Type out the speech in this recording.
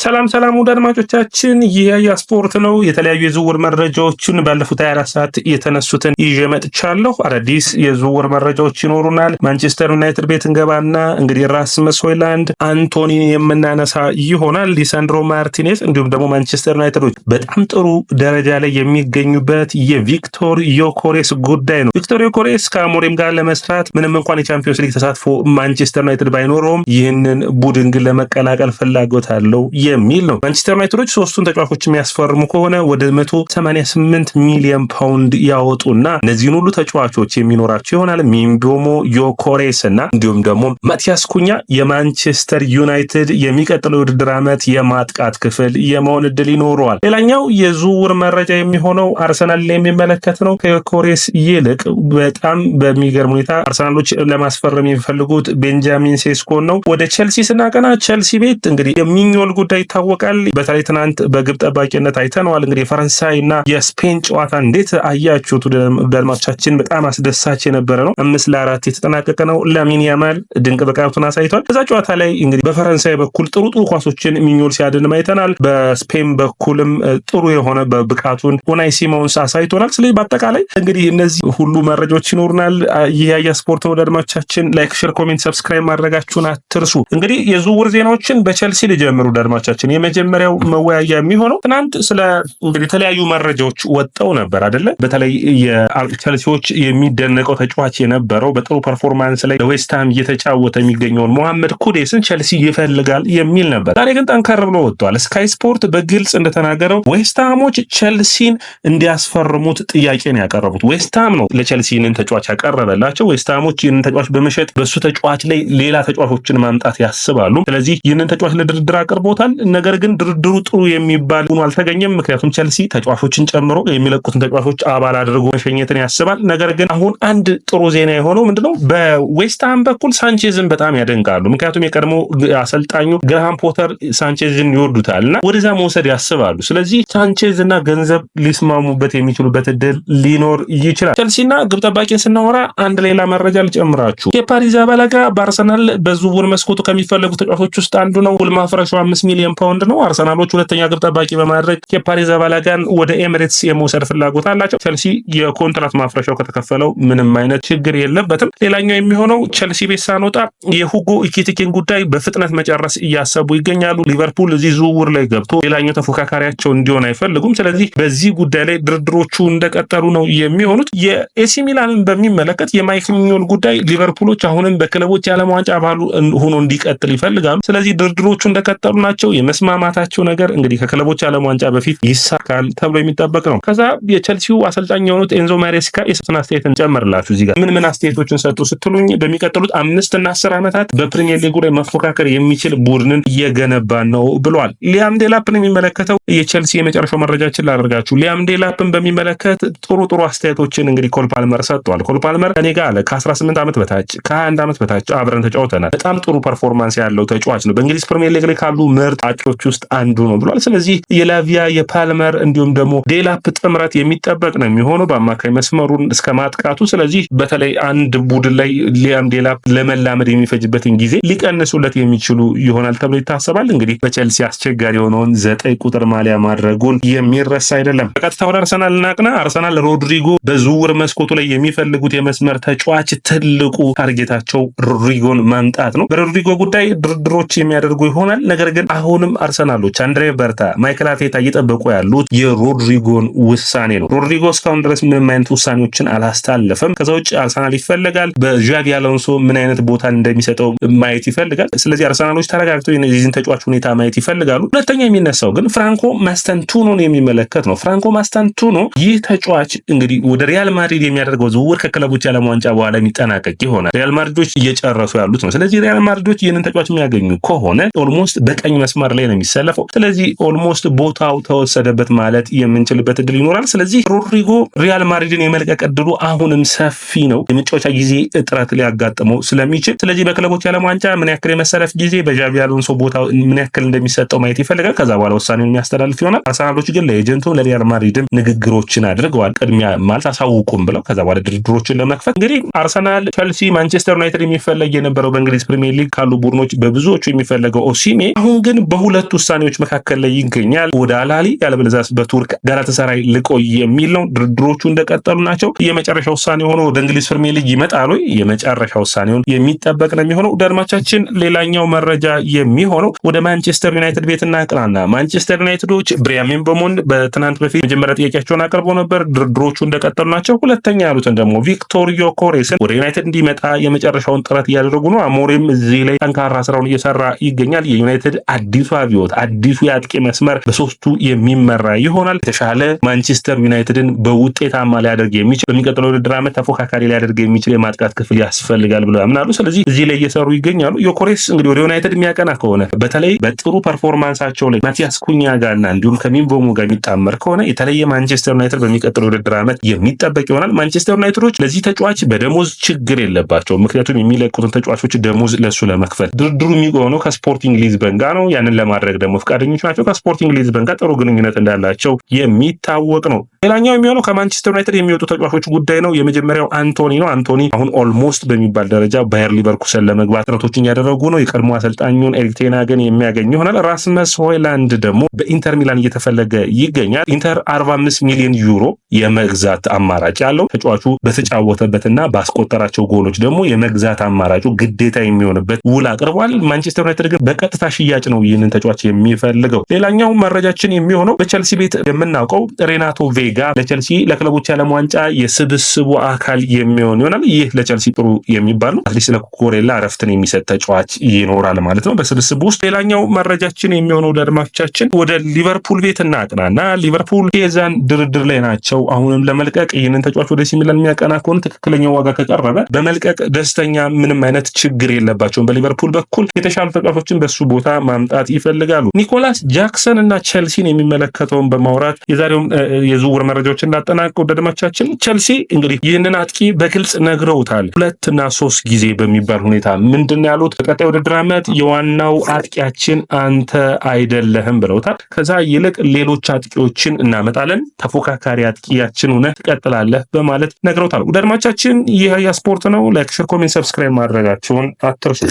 ሰላም ውድ አድማጮቻችን የስፖርት ነው። የተለያዩ የዝውውር መረጃዎችን ባለፉት 24 ሰዓት የተነሱትን ይዤ መጥቻለሁ። አዳዲስ የዝውውር መረጃዎች ይኖሩናል። ማንቸስተር ዩናይትድ ቤት እንገባና እንግዲህ ራስመስ ሆይላንድ አንቶኒን የምናነሳ ይሆናል። ሊሳንድሮ ማርቲኔዝ እንዲሁም ደግሞ ማንቸስተር ዩናይትዶች በጣም ጥሩ ደረጃ ላይ የሚገኙበት የቪክቶር ዮኬሬስ ጉዳይ ነው። ቪክቶር ዮኬሬስ ከአሞሪም ጋር ለመስራት ምንም እንኳን የቻምፒዮንስ ሊግ ተሳትፎ ማንቸስተር ዩናይትድ ባይኖረውም ይህንን ቡድን ግን ለመቀላቀል ፍላጎት አለው የሚል ነው። ማንቸስተር ዩናይትዶች ሶስቱን ተጫዋቾች የሚያስፈርሙ ከሆነ ወደ 188 ሚሊዮን ፓውንድ ያወጡና እነዚህን ሁሉ ተጫዋቾች የሚኖራቸው ይሆናል። ሚምቦሞ ዮኬሬስ እና እንዲሁም ደግሞ ማቲያስ ኩኛ የማንቸስተር ዩናይትድ የሚቀጥለው የውድድር ዓመት የማጥቃት ክፍል የመሆን እድል ይኖረዋል። ሌላኛው የዝውውር መረጃ የሚሆነው አርሰናል ላይ የሚመለከት ነው። ከዮኬሬስ ይልቅ በጣም በሚገርም ሁኔታ አርሰናሎች ለማስፈረም የሚፈልጉት ቤንጃሚን ሴስኮን ነው። ወደ ቼልሲ ስናቀና ቼልሲ ቤት እንግዲህ የሚኞል ጉዳይ ይታወቃል። በተለይ ትናንት በግብ ጠባቂነት አይተነዋል። እንግዲህ የፈረንሳይና የስፔን ጨዋታ እንዴት አያችሁት? አድማጮቻችን በጣም አስደሳች የነበረ ነው። 5-4 የተጠናቀቀ ነው። ላሚን ያማል ድንቅ ብቃቱን አሳይቷል። በዛ ጨዋታ ላይ እንግዲህ በፈረንሳይ በኩል ጥሩ ኳሶችን ሚኞል ሲያድን አይተናል። በስፔን በኩልም ጥሩ የሆነ በብቃቱን ኡናይ ሲሞንስ አሳይቶናል። ስለዚህ በአጠቃላይ እንግዲህ እነዚህ ሁሉ መረጃዎች ይኖሩናል። ይህ ስፖርት ነው። አድማጮቻችን ላይክ፣ ሼር፣ ኮሜንት፣ ሰብስክራይብ ማድረጋችሁን አትርሱ። እንግዲህ የዝውውር ዜናዎችን በቼልሲ ሊጀምሩ አድማጮቻችን የመጀመሪያው መወያያ የሚሆነው ትናንት ስለ እንግዲህ የተለያዩ መረጃዎች ወጣው ነበር አይደለ? በተለይ የቼልሲዎች የሚደነቀው ተጫዋች የነበረው በጥሩ ፐርፎርማንስ ላይ ለዌስትሃም እየተጫወተ የሚገኘውን ሞሐመድ ኩዴስን ቼልሲ ይፈልጋል የሚል ነበር። ዛሬ ግን ጠንከር ብሎ ወጥቷል። ስካይ ስፖርት በግልጽ እንደተናገረው ዌስትሃሞች ቼልሲን እንዲያስፈርሙት ጥያቄ ነው ያቀረቡት። ዌስትሃም ነው ለቼልሲ ይህንን ተጫዋች ያቀረበላቸው። ዌስትሃሞች ይህንን ተጫዋች በመሸጥ በሱ ተጫዋች ላይ ሌላ ተጫዋቾችን ማምጣት ያስባሉ። ስለዚህ ይህንን ተጫዋች ለድርድር አቅርቦታል። ነገር ግን ድርድሩ ጥሩ የሚባል ሆኖ አልተገኘም። ምክንያቱም ቼልሲ ተጫዋቾችን ጨምሮ የሚለቁትን ተጫዋቾች አባል አድርጎ መሸኘትን ያስባል። ነገር ግን አሁን አንድ ጥሩ ዜና የሆነው ምንድነው? በዌስትሃም በኩል ሳንቼዝን በጣም ያደንቃሉ። ምክንያቱም የቀድሞ አሰልጣኙ ግራሃም ፖተር ሳንቼዝን ይወዱታል እና ወደዛ መውሰድ ያስባሉ። ስለዚህ ሳንቼዝ እና ገንዘብ ሊስማሙበት የሚችሉበት እድል ሊኖር ይችላል። ቼልሲና ግብ ጠባቂን ስናወራ አንድ ሌላ መረጃ ልጨምራችሁ። ኬፓ አሪዛባላጋ በአርሰናል በዝውውር መስኮቱ ከሚፈለጉ ተጫዋቾች ውስጥ አንዱ ነው። ውል ማፍረሻው 5 ሚሊዮን ፓውንድ ነው። አርሰናሎች ሁለተኛ ግብ ጠባቂ በማድረግ ኬፓ አሪዛባላጋን ወደ ኤሚሬትስ የመውሰድ ፍላጎት አላቸው። ቼልሲ የኮንትራት ማፍረሻው ከተከፈለው ምንም አይነት ችግር የለበትም። ሌላኛው የሚሆነው ቼልሲ ቤት ሳንወጣ የሁጎ ኢኪቲኬን ጉዳይ በፍጥነት መጨረስ እያሰቡ ይገኛሉ። ሊቨርፑል እዚህ ዝውውር ላይ ገብቶ ሌላኛው ተፎካካሪያቸው እንዲሆን አይፈልጉም። ስለዚህ በዚህ ጉዳይ ላይ ድርድሮቹ እንደቀጠሉ ነው የሚሆኑት። የኤሲ ሚላንን በሚመለከት የማይክ ሚኞል ጉዳይ ሊቨርፑሎች አሁንም በክለቦች የዓለም ዋንጫ አባሉ ሆኖ እንዲቀጥል ይፈልጋሉ። ስለዚህ ድርድሮቹ እንደቀጠሉ ናቸው። የመስማማታቸው ነገር እንግዲህ ከክለቦች ዓለም ዋንጫ በፊት ይሳካል ተብሎ የሚጠበቅ ነው። ከዛ የቼልሲው አሰልጣኝ የሆኑት ኤንዞ ማሬስካ የሰጡን አስተያየትን ጨምርላችሁ እዚህ ጋር ምን አስተያየቶችን ሰጡ ስትሉኝ በሚቀጥሉት 5 እና 10 ዓመታት በፕሪሚየር ሊጉ ላይ መፎካከር የሚችል ቡድንን እየገነባ ነው ብለዋል። ሊያም ዴላፕን የሚመለከተው የቼልሲ የመጨረሻው መረጃችን ላደርጋችሁ። ሊያም ዴላፕን በሚመለከት ጥሩ አስተያየቶችን እንግዲህ ኮል ፓልመር ሰጥቷል። ኮል ፓልመር ከኔ ጋር አለ ከ18 ዓመት በታች ከ21 ዓመት በታች አብረን ተጫውተናል። በጣም ጥሩ ፐርፎርማንስ ያለው ተጫዋች ነው። በእንግሊዝ ፕሪሚየር ሊግ ላይ ካሉ ምርጥ አጥቂዎች ውስጥ አንዱ ነው ብሏል። ስለዚህ የላቪያ የፓልመር እንዲሁም ደግሞ ዴላፕ ጥምረት የሚጠበቅ ነው የሚሆነው በአማካይ መስመሩን እስከ ማጥቃቱ። ስለዚህ በተለይ አንድ ቡድን ላይ ሊያም ዴላፕ ለመላመድ የሚፈጅበትን ጊዜ ሊቀንሱለት የሚችሉ ይሆናል ተብሎ ይታሰባል። እንግዲህ በቼልሲ አስቸጋሪ የሆነውን 9 ቁጥር ማሊያ ማድረጉን የሚረሳ አይደለም። በቀጥታ ወደ አርሰናል እናቅና። አርሰናል ሮድሪጎ በዝውውር መስኮቱ ላይ የሚፈልጉት የመስመር ተጫዋች ትልቁ ታርጌታቸው ሮድሪጎን ማምጣት ነው። በሮድሪጎ ጉዳይ ድርድሮች የሚያደርጉ ይሆናል። ነገር ግን አሁንም አርሰናሎች አንድሬ በርታ፣ ማይክል አርቴታ እየጠበቁ ያሉት የሮድሪጎን ውሳኔ ነው። ሮድሪጎ እስካሁን ድረስ ምንም አይነት ውሳኔዎችን አላስተላለፈም። ከዛ ውጭ አርሰናል ይፈልጋል። በዣቪ አሎንሶ ምን አይነት ቦታ እንደሚሰጠው ማየት ይፈልጋል። ስለዚህ አርሰናሎች ተረጋግተው የዚህን ተጫዋች ሁኔታ ማየት ይፈልጋሉ። ሁለተኛ የሚነሳው ግን ፍራንኮ ማስታንቱኖን የሚመለከት ነው። ፍራንኮ ማስታንቱኖ ይህ ተጫዋች እንግዲህ ወደ ሪያል ማድሪድ የሚያደርገው ዝውውር ከክለቦች የዓለም ዋንጫ በኋላ የሚጠናቀቅ ይሆናል። ሪያል ማድሪዶች እየጨረሱ ያሉት ነው። ስለዚህ ሪያል ማድሪዶች ይህንን ተጫዋች የሚያገኙ ከሆነ ኦልሞስት በቀኝ መስመር ላይ ነው የሚሰለፈው። ስለዚህ ኦልሞስት ቦታው ተወሰደበት ማለት የምንችልበት እድል ይኖራል። ስለዚህ ሮድሪጎ ሪያል ማድሪድን የመልቀቅ እድሉ አሁንም ሰፊ ነው። የመጫወቻ ጊዜ እጥረት ሊያጋጥመው ስለሚችል ስለዚህ በክለቦች የዓለም ዋንጫ ምን ያክል የመሰለፍ ጊዜ በዣቪ አሎንሶ ቦታ ምን ያክል እንደሚሰጠው ማየት ይፈልጋል። ከዛ በኋላ ውሳኔውን የሚያስተላልፍ ይሆናል። አርሰናሎች ግን ለኤጀንቱ ለሪያል ማድሪድም ንግግሮችን አድርገዋል። ቅድሚያ ማለት አሳውቁም ብለው ከዛ በኋላ ድርድሮችን ለመክፈት እንግዲህ አርሰናል፣ ቼልሲ፣ ማንቸስተር ዩናይትድ የሚፈለግ የነበረው በእንግሊዝ ፕሪሚየር ሊግ ካሉ ቡድኖች በብዙዎቹ የሚፈለገው ኦሲሜ አሁን ግን በሁለት ውሳኔዎች መካከል ላይ ይገኛል። ወደ አልአህሊ ያለበለዚያ በቱርክ ጋላታሳራይ ልቆይ የሚል ነው። ድርድሮቹ እንደቀጠሉ ናቸው። የመጨረሻ ውሳኔ ሆኖ ወደ እንግሊዝ ፕሪሚየር ሊግ ይመጣሉ። የመጨረሻ ውሳኔውን የሚጠበቅ ነው የሚሆነው። አድማቻችን ሌላኛው መረጃ የሚሆነው ወደ ማንቸስተር ዩናይትድ ቤት እናቅናና ማንቸስተር ዩናይትዶች ብሪያን ምቤሞን በትናንት በፊት መጀመሪያ ጥያቄያቸውን አቅርበው ነበር። ድርድሮቹ እንደቀጠሉ ናቸው። ሁለተኛ ያሉትን ደግሞ ቪክቶር ዮኬሬስን ወደ ዩናይትድ እንዲመጣ የመጨረሻውን ጥረት እያደረጉ ነው። አሞሪም እዚህ ላይ ጠንካራ ስራውን እየሰራ ይገኛል። የዩናይትድ አዲሱ አብዮት አዲሱ የአጥቂ መስመር በሶስቱ የሚመራ ይሆናል። የተሻለ ማንቸስተር ዩናይትድን በውጤታማ ሊያደርግ የሚችል በሚቀጥለው ውድድር ዓመት ተፎካካሪ ሊያደርግ የሚችል የማጥቃት ክፍል ያስፈልጋል ብለው ያምናሉ። ስለዚህ እዚህ ላይ እየሰሩ ይገኛሉ። ዮኬሬስ እንግዲህ ወደ ዩናይትድ የሚያቀና ከሆነ በተለይ በጥሩ ፐርፎርማንሳቸው ላይ ማቲያስ ኩኛ ጋርና እንዲሁም ከሚንቦሙ ጋር የሚጣመር ከሆነ የተለየ ማንቸስተር ዩናይትድ በሚቀጥለው ውድድር ዓመት የሚጠበቅ ይሆናል። ማንቸስተር ዩናይትዶች ለዚህ ተጫዋች በደሞዝ ችግር የለባቸው። ምክንያቱም የሚለቁትን ተጫዋቾች ደሞዝ ለሱ ለመክፈል ድርድሩ የሚሆነው ከስፖርቲንግ ሊዝበን ጋር ነው። ያንን ለማድረግ ደግሞ ፈቃደኞች ናቸው። ከስፖርቲንግ ሊዝበን ጋር ጥሩ ግንኙነት እንዳላቸው የሚታወቅ ነው። ሌላኛው የሚሆነው ከማንቸስተር ዩናይትድ የሚወጡ ተጫዋቾች ጉዳይ ነው። የመጀመሪያው አንቶኒ ነው። አንቶኒ አሁን ኦልሞስት በሚባል ደረጃ ባየር ሊቨርኩሰን ለመግባት ጥረቶችን ያደረጉ ነው። የቀድሞ አሰልጣኙን ኤሪክ ቴን ሃግን የሚያገኝ ይሆናል። ራስመስ ሆይላንድ ደግሞ በኢንተር ሚላን እየተፈለገ ይገኛል። ኢንተር 45 ሚሊዮን ዩሮ የመግዛት አማራጭ ያለው ተጫዋቹ በተጫወተበትና ባስቆጠራቸው ጎሎች ደግሞ የመግዛት አማራጩ ግዴታ የሚሆንበት ውል አቅርቧል። ማንቸስተር ዩናይትድ ግን በቀጥታ ሽያጭ ነው ይህንን ተጫዋች የሚፈልገው። ሌላኛው መረጃችን የሚሆነው በቸልሲ ቤት የምናውቀው ሬናቶ ቬጋ ለቸልሲ ለክለቦች ዓለም ዋንጫ የስብስቡ አካል የሚሆን ይሆናል። ይህ ለቸልሲ ጥሩ የሚባል ነው። አትሊስት ለኩኩሬላ እረፍትን የሚሰጥ ተጫዋች ይኖራል ማለት ነው በስብስቡ ውስጥ። ሌላኛው መረጃችን የሚሆነው ለአድማጮቻችን ወደ ሊቨርፑል ቤት እናቅናና ሊቨርፑል የዛን ድርድር ላይ ናቸው። አሁንም ለመልቀቅ ይህንን ተጫዋች ወደ ኤሲ ሚላን የሚያቀና ከሆነ ትክክለኛው ዋጋ ከቀረበ በመልቀቅ ደስተኛ ምንም አይነት ችግር የለባቸውም። በሊቨርፑል በኩል የተሻሉ ተጫዋቾችን በሱ ቦታ ማምጣት ይፈልጋሉ። ኒኮላስ ጃክሰን እና ቸልሲን የሚመለከተውን በማውራት የዛሬውም የዝውውር መረጃዎች እንዳጠናቀው አድማጮቻችን ቸልሲ እንግዲህ ይህንን አጥቂ በግልጽ ነግረውታል። 2 እና 3 ጊዜ በሚባል ሁኔታ ምንድነው ያሉት? በቀጣይ ውድድር ዓመት የዋናው አጥቂያችን አንተ አይደለህም ብለውታል። ከዛ ይልቅ ሌሎች አጥቂዎችን እናመጣለን፣ ተፎካካሪ አጥቂያችን ሆነ ትቀጥላለህ በማለት ነግረውታል። አድማጮቻችን ይህ ስፖርት ነው። ላይክ፣ ሼር፣ ኮሜንት፣ ሰብስክራይብ ማድረጋችሁን አትርሱ።